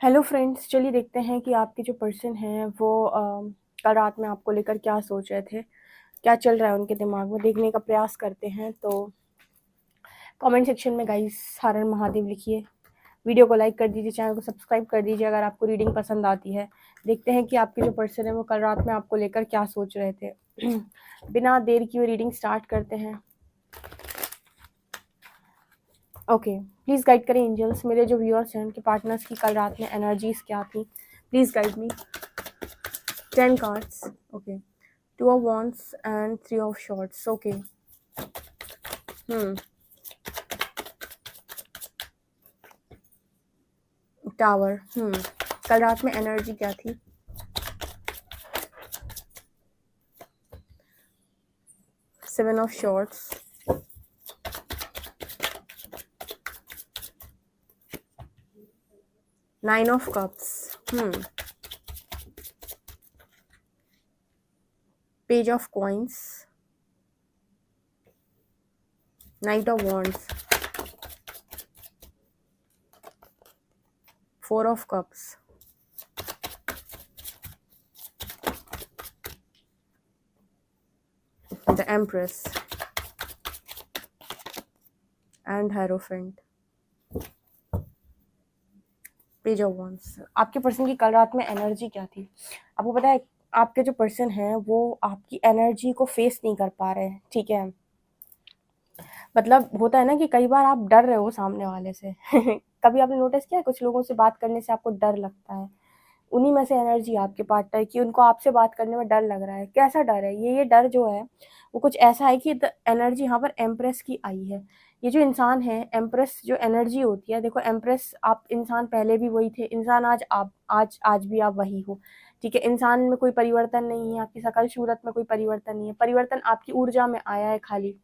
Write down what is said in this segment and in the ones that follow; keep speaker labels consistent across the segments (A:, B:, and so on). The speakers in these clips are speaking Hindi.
A: हेलो फ्रेंड्स, चलिए देखते हैं कि आपके जो पर्सन हैं वो कल रात में आपको लेकर क्या सोच रहे थे, क्या चल रहा है उनके दिमाग में, देखने का प्रयास करते हैं। तो कमेंट सेक्शन में गाइस हर हर महादेव लिखिए, वीडियो को लाइक कर दीजिए, चैनल को सब्सक्राइब कर दीजिए अगर आपको रीडिंग पसंद आती है। देखते हैं कि आपके जो पर्सन है वो कल रात में आपको लेकर क्या सोच रहे थे। बिना देर किए रीडिंग स्टार्ट करते हैं। ओके, प्लीज़ गाइड करें एंजल्स, मेरे जो व्यूअर्स हैं उनके पार्टनर्स की कल रात में एनर्जीज क्या थी। Please guide me. 10 cards. Okay. 2 of Wands and 3 of Swords. Okay. Tower. कल रात में एनर्जी क्या थी? Seven of Swords. Nine of Cups. Page of Coins. Knight of Wands. 4 of Cups. The Empress. And Hierophant. Page of wands. आपके पर्सन की कल रात में एनर्जी क्या थी? आपको पता है आपके जो पर्सन हैं वो आपकी एनर्जी को फेस नहीं कर पा रहे हैं, ठीक है। मतलब होता है ना कि कई बार आप डर रहे हो सामने वाले से। कभी आपने नोटिस किया कुछ लोगों से बात करने से आपको डर लगता है? उन्हीं में से एनर्जी आपके पार्टनर की, उनको आपसे बात करने में डर लग रहा है। कैसा डर है ये डर जो है वो कुछ ऐसा है कि एनर्जी यहाँ पर एम्प्रेस की आई है। ये जो इंसान है, एम्प्रेस जो एनर्जी होती है, देखो एम्प्रेस आप इंसान पहले भी वही थे, इंसान आज आप आज भी आप वही हो, ठीक है। इंसान में कोई परिवर्तन नहीं है, आपकी शकल सूरत में कोई परिवर्तन नहीं है, परिवर्तन आपकी ऊर्जा में आया है खाली,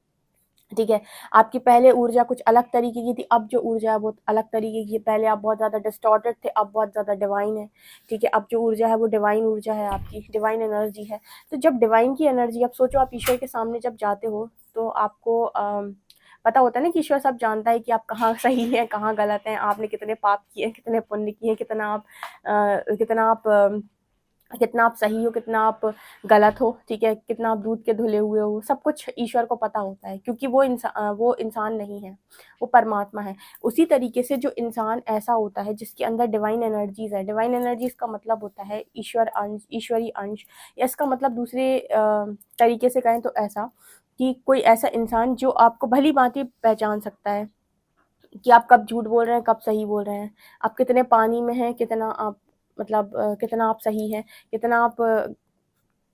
A: ठीक है। आपकी पहले ऊर्जा कुछ अलग तरीके की थी, अब जो ऊर्जा है वो अलग तरीके की है। पहले आप बहुत ज़्यादा डिस्टॉर्टेड थे, अब बहुत ज़्यादा डिवाइन है, ठीक है। अब जो ऊर्जा है वो डिवाइन ऊर्जा है, आपकी डिवाइन एनर्जी है। तो जब डिवाइन की एनर्जी, अब सोचो आप ईश्वर के सामने जब जाते हो तो आपको पता होता है ना कि ईश्वर सब जानता है कि आप कहाँ सही हैं कहाँ गलत हैं, आपने कितने पाप किए, कितने पुण्य किए, कितना आप सही हो, कितना आप गलत हो, ठीक है, कितना आप दूध के धुले हुए हो, सब कुछ ईश्वर को पता होता है, क्योंकि वो इंसान नहीं है, वो परमात्मा है। उसी तरीके से जो इंसान ऐसा होता है जिसके अंदर डिवाइन एनर्जीज है, डिवाइन एनर्जीज का मतलब होता है ईश्वर अंश, ईश्वरी अंश, या इसका मतलब दूसरे तरीके से कहें तो ऐसा कि कोई ऐसा इंसान जो आपको भली भांति पहचान सकता है कि आप कब झूठ बोल रहे हैं, कब सही बोल रहे हैं, आप कितने पानी में हैं, कितना आप मतलब कितना आप सही हैं, कितना आप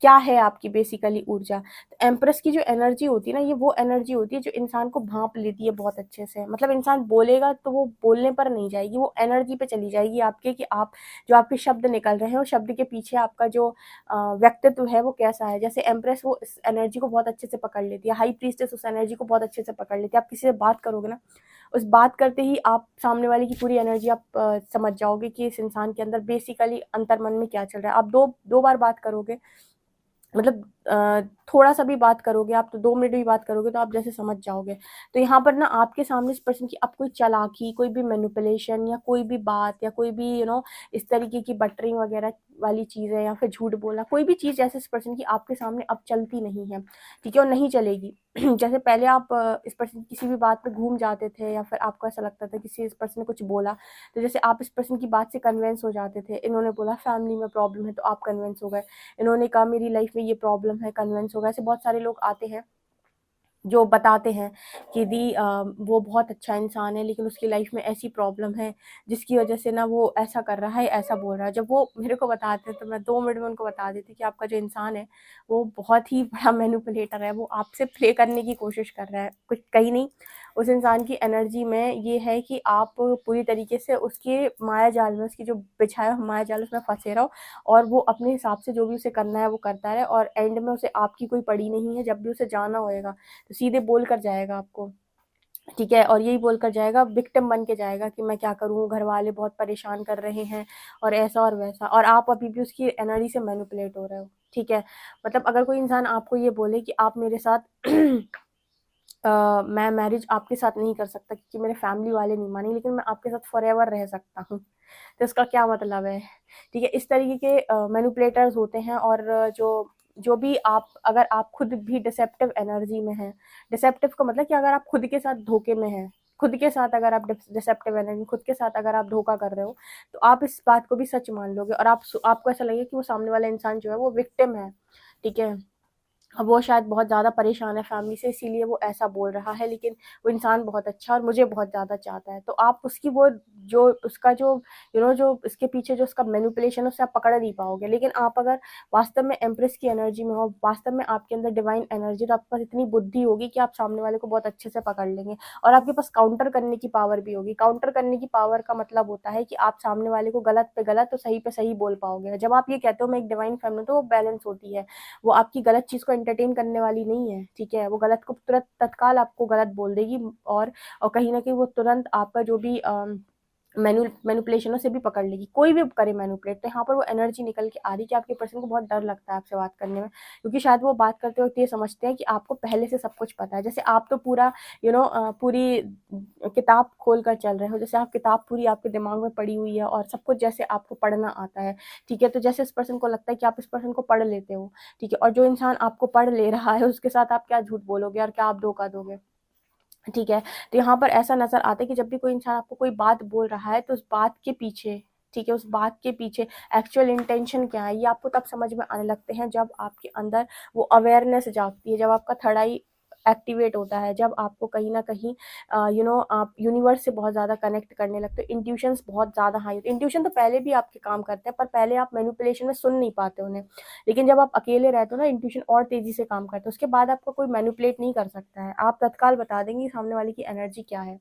A: क्या है आपकी बेसिकली ऊर्जा। तो एम्प्रेस की जो एनर्जी होती है ना, ये वो एनर्जी होती है जो इंसान को भांप लेती है बहुत अच्छे से। मतलब इंसान बोलेगा तो वो बोलने पर नहीं जाएगी, वो एनर्जी पे चली जाएगी आपके, कि आप जो आपके शब्द निकल रहे हैं उस शब्द के पीछे आपका जो व्यक्तित्व है वो कैसा है। जैसे एम्प्रेस वो इस एनर्जी को बहुत अच्छे से पकड़ लेती है, हाई प्रीस्टेस उस एनर्जी को बहुत अच्छे से पकड़ लेती है। आप किसी से बात करोगे ना, उस बात करते ही आप सामने वाले की पूरी एनर्जी आप समझ जाओगे कि इस इंसान के अंदर बेसिकली अंतर्मन में क्या चल रहा है। आप दो दो बार बात करोगे, मतलब थोड़ा सा भी बात करोगे आप, तो 2 मिनट भी बात करोगे तो आप जैसे समझ जाओगे। तो यहाँ पर ना आपके सामने इस पर्सन की अब कोई चालाकी, कोई भी मैनिपुलेशन या कोई भी बात या कोई भी इस तरीके की बटरिंग वगैरह वाली चीज़ है, या फिर झूठ बोलना, कोई भी चीज़ जैसे इस पर्सन की आपके सामने अब चलती नहीं है, ठीक है, और नहीं चलेगी। जैसे पहले आप इस पर्सन की किसी भी बात पे घूम जाते थे, या फिर आपको ऐसा लगता था किसी इस पर्सन ने कुछ बोला तो जैसे आप इस पर्सन की बात से कन्विंस हो जाते थे। इन्होंने बोला फैमिली में प्रॉब्लम है तो आप कन्विंस हो गए, इन्होंने कहा मेरी लाइफ में ये प्रॉब्लम है, कन्विंस हो गए। ऐसे बहुत सारे लोग आते हैं जो बताते हैं कि वो बहुत अच्छा इंसान है लेकिन उसकी लाइफ में ऐसी प्रॉब्लम है जिसकी वजह से ना वो ऐसा कर रहा है, ऐसा बोल रहा है। जब वो मेरे को बताते हैं तो मैं 2 मिनट में उनको बता देती कि आपका जो इंसान है वो बहुत ही बड़ा मैनिपुलेटर है, वो आपसे प्ले करने की कोशिश कर रहा है, कुछ कहीं नहीं। उस इंसान की एनर्जी में ये है कि आप पूरी तरीके से उसके माया जाल में, उसकी जो बिछाया हुआ माया जाल उसमें फंसे रहो, और वो अपने हिसाब से जो भी उसे करना है वो करता रहे, और एंड में उसे आपकी कोई पड़ी नहीं है। जब भी उसे जाना होएगा तो सीधे बोल कर जाएगा आपको, ठीक है, और यही बोल कर जाएगा, विक्टिम बन के जाएगा कि मैं क्या करूँ, घर वाले बहुत परेशान कर रहे हैं और ऐसा और वैसा, और आप अभी भी उसकी एनर्जी से मैनिपुलेट हो रहे हो, ठीक है। मतलब अगर कोई इंसान आपको ये बोले कि आप मेरे साथ मैं मैरिज आपके साथ नहीं कर सकता क्योंकि मेरे फैमिली वाले नहीं मानेंगे, लेकिन मैं आपके साथ फॉरएवर रह सकता हूँ। तो इसका क्या मतलब है? ठीक है, इस तरीके के मैनिपुलेटर्स होते हैं। और जो भी आप, अगर आप खुद भी डिसेप्टिव एनर्जी में हैं, डिसेप्टिव का मतलब कि अगर आप खुद के साथ धोखे में हैं, खुद के साथ अगर आप डिसेप्टिव एनर्जी, खुद के साथ अगर आप धोखा कर रहे हो, तो आप इस बात को भी सच मान लोगे और आपको ऐसा लगेगा कि वो सामने वाला इंसान जो है वो विक्टिम है। ठीक है, अब वो शायद बहुत ज़्यादा परेशान है फैमिली से, इसीलिए वो ऐसा बोल रहा है, लेकिन वो इंसान बहुत अच्छा और मुझे बहुत ज़्यादा चाहता है। तो आप उसकी वो जो उसका जो जो इसके पीछे जो उसका मैनिपुलेशन है, उससे आप पकड़ नहीं पाओगे। लेकिन आप अगर वास्तव में एम्प्रेस की एनर्जी में हो, वास्तव में आपके अंदर डिवाइन एनर्जी, तो आपके पास इतनी बुद्धि होगी कि आप सामने वाले को बहुत अच्छे से पकड़ लेंगे और आपके पास काउंटर करने की पावर भी होगी। काउंटर करने की पावर का मतलब होता है कि आप सामने वाले को गलत पे गलत, तो सही पे सही बोल पाओगे। जब आप ये कहते हो मैं एक डिवाइन फेमिनिन, तो वो बैलेंस होती है, वो आपकी गलत चीज़ को एंटरटेन करने वाली नहीं है। ठीक है, वो गलत को तुरंत तत्काल आपको गलत बोल देगी और कहीं ना कहीं वो तुरंत आपका जो भी मैनिपुलेशन से भी पकड़ लेगी। कोई भी करे मैनिपुलेट, तो यहाँ पर वो एनर्जी निकल के आ रही कि आपके पर्सन को बहुत डर लगता है आपसे बात करने में, क्योंकि शायद वो बात करते वक्त ये समझते हैं कि आपको पहले से सब कुछ पता है। जैसे आप तो पूरा पूरी किताब खोल कर चल रहे हो, जैसे आप किताब पूरी आपके दिमाग में पड़ी हुई है और सब कुछ जैसे आपको पढ़ना आता है। ठीक है, तो जैसे इस पर्सन को लगता है कि आप इस पर्सन को पढ़ लेते हो। ठीक है, और जो इंसान आपको पढ़ ले रहा है उसके साथ आप क्या झूठ बोलोगे और क्या आप धोखा दोगे? ठीक है, तो यहाँ पर ऐसा नज़र आता है कि जब भी कोई इंसान आपको कोई बात बोल रहा है, तो उस बात के पीछे, ठीक है, उस बात के पीछे एक्चुअल इंटेंशन क्या है, ये आपको तब समझ में आने लगते हैं जब आपके अंदर वो अवेयरनेस जागती है, जब आपका थर्ड आई एक्टिवेट होता है, जब आपको कहीं न कहीं आप यूनिवर्स से बहुत ज़्यादा कनेक्ट करने लगते हो, इंट्यूशंस बहुत ज़्यादा हाई होते हैं। इंट्यूशन तो पहले भी आपके काम करते हैं, पर पहले आप मैनिपुलेशन में सुन नहीं पाते उन्हें। लेकिन जब आप अकेले रहते हो ना, इंट्यूशन और तेज़ी से काम करता है, उसके बाद आपको कोई मैनिपुलेट नहीं कर सकता है। आप तत्काल बता देंगे सामने वाले की एनर्जी क्या है।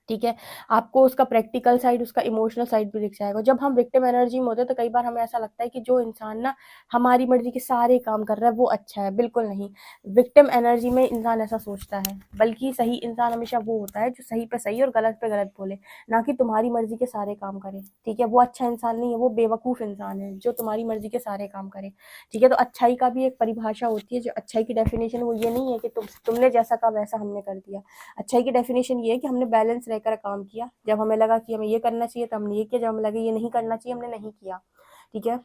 A: ठीक है, आपको उसका प्रैक्टिकल साइड, उसका इमोशनल साइड भी दिख जाएगा। जब हम विक्टिम एनर्जी में होते हैं, तो कई बार हमें ऐसा लगता है कि जो इंसान ना हमारी मर्ज़ी के सारे काम कर रहा है, वो अच्छा है। बिल्कुल नहीं, विक्टिम एनर्जी में इंसान ऐसा सोचता है, बल्कि सही इंसान हमेशा वो होता है जो सही पे सही और गलत पे गलत बोले, ना कि तुम्हारी मर्ज़ी के सारे काम करे। ठीक है, वो अच्छा इंसान नहीं है, वो बेवकूफ़ इंसान है जो तुम्हारी मर्ज़ी के सारे काम करे। ठीक है, तो अच्छाई का भी एक परिभाषा होती है, जो अच्छाई की डेफिनेशन वो ये नहीं है कि तुमने जैसा कहा वैसा हमने कर दिया। अच्छाई की डेफिनेशन ये है कि हमने बैलेंस रहकर काम किया, जब हमें लगा कि हमें ये करना चाहिए तो हमने ये किया, जब हमें लगा ये नहीं करना चाहिए हमने नहीं किया। ठीक है,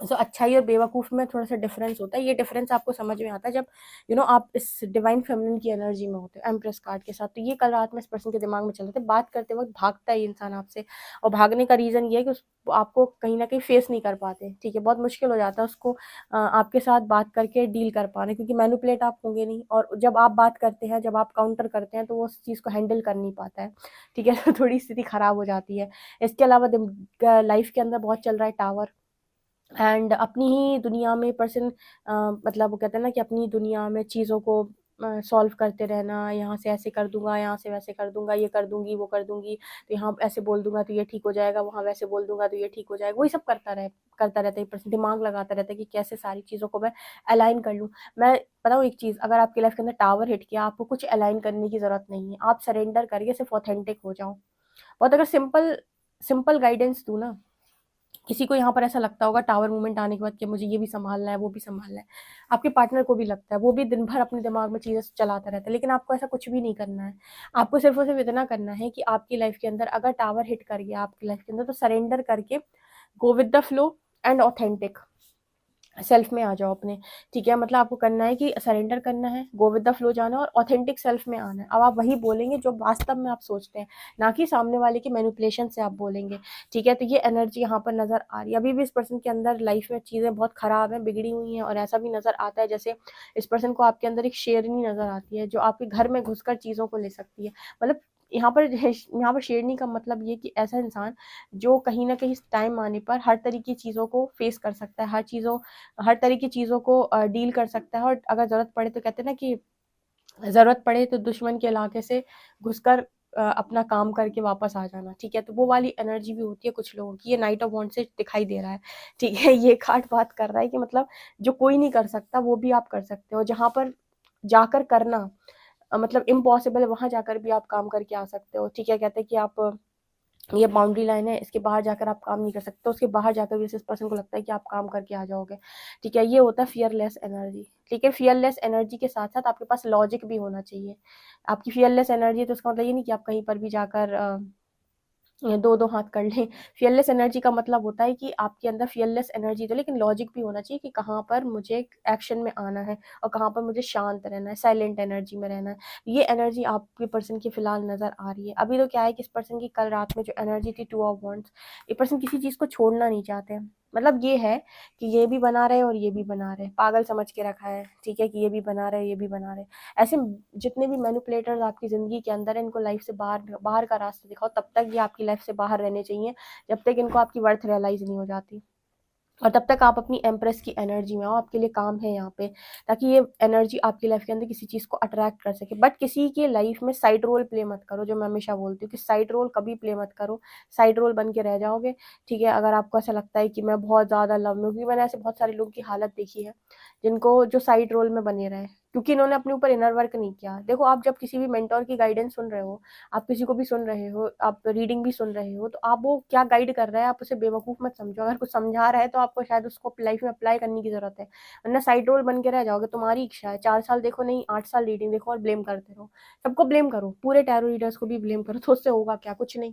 A: सो अच्छाई और बेवकूफ़ में थोड़ा सा डिफरेंस होता है। ये डिफरेंस आपको समझ में आता है जब आप इस डिवाइन फेमिनिन की एनर्जी में होते हो एम्प्रेस कार्ड के साथ। तो ये कल रात में इस पर्सन के दिमाग में चल रहे थे, बात करते वक्त भागता है ये इंसान आपसे, और भागने का रीज़न ये है कि आपको कहीं ना कहीं फेस नहीं कर पाते। ठीक है, बहुत मुश्किल हो जाता है उसको आपके साथ बात करके डील कर पाने, क्योंकि मैनिपुलेट आप होंगे नहीं, और जब आप बात करते हैं, जब आप काउंटर करते हैं, तो वो उस चीज़ को हैंडल कर नहीं पाता है। ठीक है, तो थोड़ी स्थिति खराब हो जाती है। इसके अलावा लाइफ के अंदर बहुत चल रहा है टावर, एंड अपनी ही दुनिया में पर्सन, मतलब वो कहते हैं ना कि अपनी दुनिया में चीज़ों को सॉल्व करते रहना, यहाँ से ऐसे कर दूंगा, यहाँ से वैसे कर दूंगा, ये कर दूंगी, वो कर दूंगी, तो यहाँ ऐसे बोल दूंगा तो ये ठीक हो जाएगा, वहाँ वैसे बोल दूंगा तो ये ठीक हो जाएगा। वही सब करता रहता है पर्सन, दिमाग लगाता रहता है कि कैसे सारी चीज़ों को मैं अलाइन कर लूँ। मैं बताऊँ एक चीज़, अगर आपकी लाइफ के अंदर टावर हिट किया, आपको कुछ अलाइन करने की ज़रूरत नहीं है। आप सरेंडर करके सिर्फ ऑथेंटिक हो जाओ। बहुत अगर सिंपल सिंपल गाइडेंस दूँ ना, किसी को यहाँ पर ऐसा लगता होगा टावर मूवमेंट आने के बाद कि मुझे ये भी संभालना है, वो भी संभालना है। आपके पार्टनर को भी लगता है, वो भी दिन भर अपने दिमाग में चीज़ें चलाता रहता है, लेकिन आपको ऐसा कुछ भी नहीं करना है। आपको सिर्फ और सिर्फ इतना करना है कि आपकी लाइफ के अंदर अगर टावर हिट कर गया आपकी लाइफ के अंदर, तो सरेंडर करके go with the flow and authentic self में आ जाओ अपने। ठीक है, मतलब आपको करना है कि सरेंडर करना है, गो विद द फ्लो जाना है और ऑथेंटिक सेल्फ में आना है। अब आप वही बोलेंगे जो वास्तव में आप सोचते हैं, ना कि सामने वाले की मैनिपुलेशन से आप बोलेंगे। ठीक है, तो ये एनर्जी यहाँ पर नज़र आ रही है। अभी भी इस पर्सन के अंदर लाइफ में चीज़ें बहुत ख़राब हैं, बिगड़ी हुई हैं, और ऐसा भी नज़र आता है जैसे इस पर्सन को आपके अंदर एक शेरनी नज़र आती है, जो आपके घर में घुसकर चीज़ों को ले सकती है। मतलब यहाँ पर शेरनी का मतलब ये कि ऐसा इंसान जो कहीं न कहीं टाइम आने पर हर तरह की चीज़ों को फेस कर सकता है, हर तरह की चीज़ों को डील कर सकता है, और अगर ज़रूरत पड़े तो कहते हैं ना कि ज़रूरत पड़े तो दुश्मन के इलाके से घुसकर अपना काम करके वापस आ जाना। ठीक है, तो वो वाली एनर्जी भी होती है कुछ लोगों की। ये नाइट ऑफ वांड्स से दिखाई दे रहा है। ठीक है, ये कार्ड बात कर रहा है कि मतलब जो कोई नहीं कर सकता वो भी आप कर सकते हो। जहाँ पर जाकर करना मतलब इम्पॉसिबल है, वहाँ जाकर भी आप काम करके आ सकते हो। ठीक है, कहते हैं कि आप ये बाउंड्री लाइन है, इसके बाहर जाकर आप काम नहीं कर सकते। उसके बाहर जाकर भी इस पर्सन को लगता है कि आप काम करके आ जाओगे, ठीक है। ये होता है फियरलेस एनर्जी, ठीक है। फियरलेस एनर्जी के साथ साथ आपके पास लॉजिक भी होना चाहिए। आपकी फियरलेस एनर्जी तो इसका मतलब ये नहीं कि आप कहीं पर भी जाकर दो दो हाथ कर लें। फियरलेस एनर्जी का मतलब होता है कि आपके अंदर फियरलेस एनर्जी तो, लेकिन लॉजिक भी होना चाहिए कि कहाँ पर मुझे एक्शन में आना है और कहाँ पर मुझे शांत रहना है, साइलेंट एनर्जी में रहना है। ये एनर्जी आपके पर्सन की फिलहाल नजर आ रही है। अभी तो क्या है कि इस पर्सन की कल रात में जो एनर्जी थी, 2 ऑफ वॉन्ड्स, ये पर्सन किसी चीज को छोड़ना नहीं चाहते हैं। मतलब ये है कि ये भी बना रहे और ये भी बना रहे, पागल समझ के रखा है, ठीक है, कि ये भी बना रहे ये भी बना रहे। ऐसे जितने भी मैनिपुलेटर्स आपकी ज़िंदगी के अंदर हैं, इनको लाइफ से बाहर बाहर का रास्ता दिखाओ, तब तक ये आपकी लाइफ से बाहर रहने चाहिए, जब तक इनको आपकी वर्थ रियलाइज़ नहीं हो जाती। और तब तक आप अपनी एम्प्रेस की एनर्जी में आओ, आपके लिए काम है यहाँ पे, ताकि ये एनर्जी आपकी लाइफ के अंदर किसी चीज़ को अट्रैक्ट कर सके। बट किसी की लाइफ में साइड रोल प्ले मत करो, जो मैं हमेशा बोलती हूँ कि साइड रोल कभी प्ले मत करो। साइड रोल बन के रह जाओगे, ठीक है। अगर आपको ऐसा लगता है कि मैं बहुत ज़्यादा लव में हूँ, क्योंकि मैंने ऐसे बहुत सारे लोगों की हालत देखी है जिनको, जो साइड रोल में बने रहे, क्योंकि इन्होंने अपने ऊपर इनर वर्क नहीं किया। देखो, आप जब किसी भी मेंटोर की गाइडेंस सुन रहे हो, आप किसी को भी सुन रहे हो, आप रीडिंग भी सुन रहे हो, तो आप वो क्या गाइड कर रहा है, आप उसे बेवकूफ़ मत समझो। अगर कुछ समझा रहा है तो आपको शायद उसको लाइफ में अप्लाई करने की ज़रूरत है, वरना साइड रोल बन के रह जाओगे। तुम्हारी इच्छा है 4 साल देखो नहीं, 8 साल रीडिंग देखो और ब्लेम करते रहो। सबको ब्लेम करो, पूरे टैरो रीडर्स को भी ब्लेम करो, तो उससे होगा क्या? कुछ नहीं।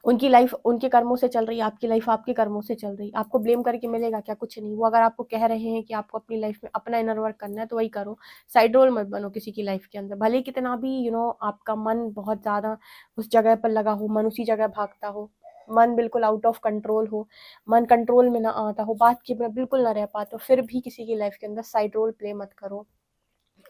A: उनकी लाइफ उनके कर्मों से चल रही है, आपकी लाइफ आपके कर्मों से चल रही है। आपको ब्लेम करके मिलेगा क्या? कुछ नहीं। वो अगर आपको कह रहे हैं कि आपको अपनी लाइफ में अपना इनर वर्क करना है, तो वही करो। साइड रोल मत बनो किसी की लाइफ के अंदर, भले कितना भी आपका मन बहुत ज़्यादा उस जगह पर लगा हो, मन उसी जगह भागता हो, मन बिल्कुल आउट ऑफ कंट्रोल हो, मन कंट्रोल में ना आता हो, बात के बिल्कुल ना रह पाते हो, फिर भी किसी की लाइफ के अंदर साइड रोल प्ले मत करो।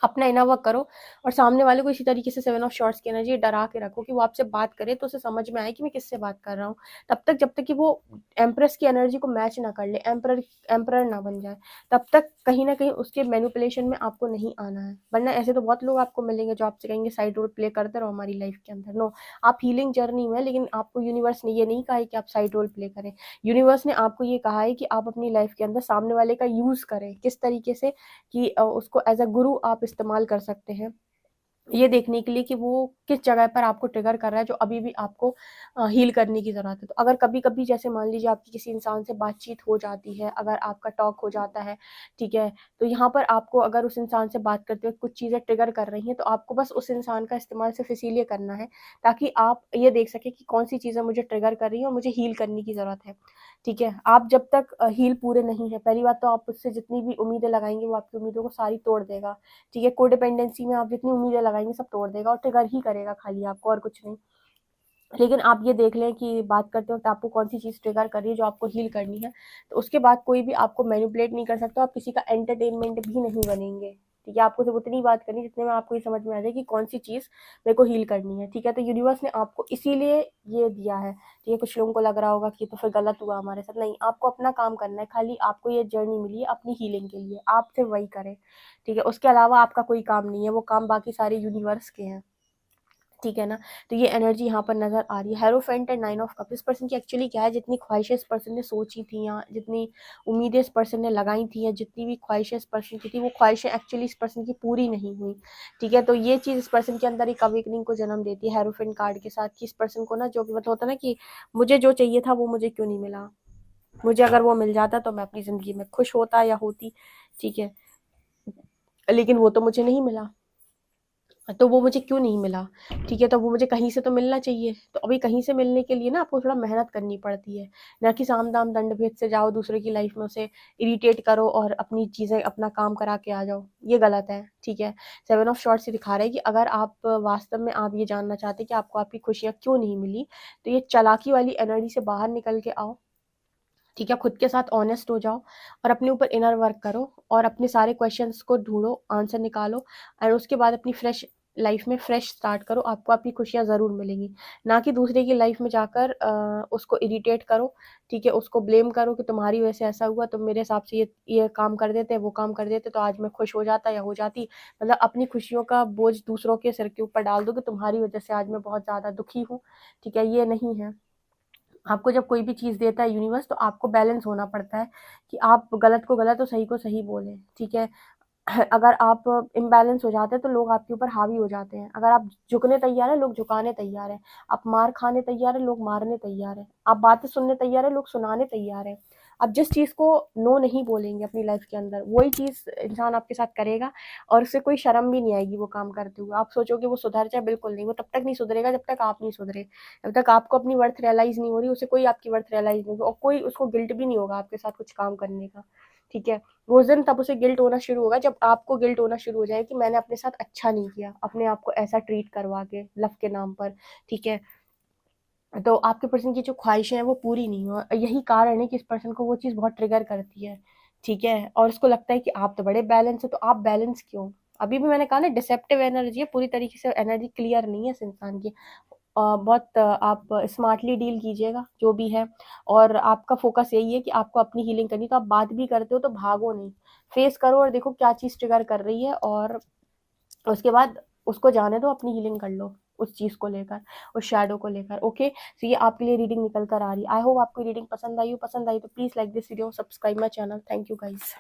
A: अपना इनर वर्क करो और सामने वाले को इसी तरीके से 7 ऑफ शॉर्ट्स की एनर्जी डरा के रखो कि वो आपसे बात करे तो उसे समझ में आए कि मैं किससे बात कर रहा हूँ। तब तक, जब तक कि वो एम्प्रेस की एनर्जी को मैच ना कर ले, एम्परर एम्परर ना बन जाए, तब तक कहीं ना कहीं उसके मैनिपुलेशन में आपको नहीं आना है। वरना ऐसे तो बहुत लोग आपको मिलेंगे जो आपसे कहेंगे साइड रोल प्ले करते रहो हमारी लाइफ के अंदर। नो, आप हीलिंग जर्नी में, लेकिन आपको यूनिवर्स ने ये नहीं कहा है कि आप साइड रोल प्ले करें। यूनिवर्स ने आपको ये कहा है कि आप अपनी लाइफ के अंदर सामने वाले का यूज करें, किस तरीके से, कि उसको एज अ गुरु आप इस्तेमाल कर सकते हैं, ये देखने के लिए कि वो किस जगह पर आपको ट्रिगर कर रहा है, जो अभी भी आपको हील करने की ज़रूरत है। तो अगर कभी कभी, जैसे मान लीजिए आपकी किसी इंसान से बातचीत हो जाती है, अगर आपका टॉक हो जाता है, ठीक है, तो यहाँ पर आपको अगर उस इंसान से बात करते हुए कुछ चीज़ें ट्रिगर कर रही हैं, तो आपको बस उस इंसान का इस्तेमाल सिर्फ इसीलिए करना है ताकि आप ये देख सकें कि कौन सी चीज़ें मुझे ट्रिगर कर रही हैं और मुझे हील करने की ज़रूरत है, ठीक है। आप जब तक हील पूरे नहीं है, पहली बात तो आप उससे जितनी भी उम्मीदें लगाएंगे वो आपकी उम्मीदों को सारी तोड़ देगा, ठीक है। कोडिपेंडेंसी में आप जितनी उम्मीदें लगाएंगे सब तोड़ देगा और ट्रिगर ही करेगा खाली आपको, और कुछ नहीं। लेकिन आप ये देख लें कि बात करते वक्त आपको कौन सी चीज़ ट्रिगर कर रही है जो आपको हील करनी है, तो उसके बाद कोई भी आपको मैनिपुलेट नहीं कर सकता, आप किसी का एंटरटेनमेंट भी नहीं बनेंगे, ठीक है। आपको सिर्फ उतनी बात करनी जितने में आपको ये समझ में आ जाए कि कौन सी चीज़ मेरे को हील करनी है, ठीक है। तो यूनिवर्स ने आपको इसीलिए ये दिया है, ठीक है। कुछ लोगों को लग रहा होगा कि तो फिर गलत हुआ हमारे साथ, नहीं, आपको अपना काम करना है, खाली आपको ये जर्नी मिली है अपनी हीलिंग के लिए, आप सिर्फ वही करें, ठीक है। उसके अलावा आपका कोई काम नहीं है, वो काम बाकी सारे यूनिवर्स के हैं, ठीक है ना। तो ये एनर्जी यहाँ पर नजर आ रही है। हेरोफेंट एंड 9 ऑफ कप्स, इस पर्सन की एक्चुअली क्या है, जितनी ख्वाहिशें इस पर्सन ने सोची थी, या जितनी उम्मीदें इस पर्सन ने लगाई थी, या जितनी भी ख्वाहिशें इस पर्सन की थी, वो ख्वाहिशें एक्चुअली इस पर्सन की पूरी नहीं हुई, ठीक है। तो ये चीज़ इस पर्सन के अंदर एक अवेकनिंग को जन्म देती है हेरोफेंट कार्ड के साथ, कि इस पर्सन को ना, जो कि मतलब होता है ना कि मुझे जो चाहिए था वो मुझे क्यों नहीं मिला, मुझे अगर वो मिल जाता तो मैं अपनी ज़िंदगी में खुश होता या होती, ठीक है, लेकिन वो तो मुझे नहीं मिला, तो वो मुझे क्यों नहीं मिला, ठीक है। तो वो मुझे कहीं से तो मिलना चाहिए, तो अभी कहीं से मिलने के लिए ना आपको थोड़ा मेहनत करनी पड़ती है, ना कि साम दाम दंड भेद से जाओ दूसरे की लाइफ में, उसे इरिटेट करो और अपनी चीज़ें अपना काम करा के आ जाओ, ये गलत है, ठीक है। 7 ऑफ शॉर्ट्स से दिखा रहा है कि अगर आप वास्तव में आप ये जानना चाहते कि आपको आपकी खुशियाँ क्यों नहीं मिली, तो ये चालाकी वाली एनर्जी से बाहर निकल के आओ, ठीक है। खुद के साथ ऑनेस्ट हो जाओ और अपने ऊपर इनर वर्क करो और अपने सारे क्वेश्चंस को ढूंढो, आंसर निकालो, और उसके बाद अपनी फ्रेश लाइफ में फ्रेश स्टार्ट करो, आपको आपकी खुशियाँ ज़रूर मिलेंगी। ना कि दूसरे की लाइफ में जाकर उसको इरिटेट करो, ठीक है, उसको ब्लेम करो कि तुम्हारी वजह से ऐसा हुआ, तुम मेरे हिसाब से ये काम कर देते, वो काम कर देते, तो आज मैं खुश हो जाता या हो जाती। मतलब अपनी खुशियों का बोझ दूसरों के सिर के ऊपर डाल दो कि तुम्हारी वजह से आज मैं बहुत ज़्यादा दुखी हूँ, ठीक है, ये नहीं है। आपको जब कोई भी चीज़ देता है यूनिवर्स, तो आपको बैलेंस होना पड़ता है कि आप गलत को गलत और सही को सही बोलें, ठीक है। अगर आप इम्बैलेंस हो जाते हैं तो लोग आपके ऊपर हावी हो जाते हैं। अगर आप झुकने तैयार हैं, लोग झुकाने तैयार हैं। आप मार खाने तैयार हैं, लोग मारने तैयार हैं। आप बातें सुनने तैयार हैं, लोग सुनाने तैयार हैं। आप जिस चीज़ को नो नहीं बोलेंगे अपनी लाइफ के अंदर, वही चीज़ इंसान आपके साथ करेगा और उससे कोई शर्म भी नहीं आएगी वो काम करते हुए। आप सोचोगे वो सुधर जाए, बिल्कुल नहीं। वो तब तक नहीं सुधरेगा जब तक आप नहीं सुधरे। जब तक आपको अपनी वर्थ रियलाइज़ नहीं हो रही, उसे कोई आपकी वर्थ रियलाइज़ नहीं होगी और कोई उसको गिल्ट भी नहीं होगा आपके साथ कुछ काम करने का, ठीक है? उस दिन तब उसे गिल्ट होना शुरू होगा जब आपको गिल्ट होना शुरू हो जाए कि मैंने अपने साथ अच्छा नहीं किया, अपने आप को ऐसा ट्रीट करवा के लव के नाम पर, ठीक है? तो आपके पर्सन की जो ख्वाहिशें हैं वो पूरी नहीं हो, यही कारण है कि इस पर्सन को वो चीज़ बहुत ट्रिगर करती है, ठीक है? और उसको लगता है कि आप तो बड़े बैलेंस हो, तो आप बैलेंस क्यों? अभी भी मैंने कहा ना, डिसेप्टिव एनर्जी है, पूरी तरीके से एनर्जी क्लियर नहीं है इस इंसान की। बहुत आप स्मार्टली डील कीजिएगा जो भी है, और आपका फोकस यही है कि आपको अपनी हीलिंग करनी है। तो आप बात भी करते हो तो भागो नहीं, फेस करो और देखो क्या चीज़ ट्रिगर कर रही है, और उसके बाद उसको जाने दो, अपनी हीलिंग कर लो उस चीज़ को लेकर, उस शैडो को लेकर। ओके, तो ये आपके लिए रीडिंग निकल कर आ रही है। आई होप आपको रीडिंग पसंद आई हो। पसंद आई तो please like this video, subscribe my channel. Thank you guys.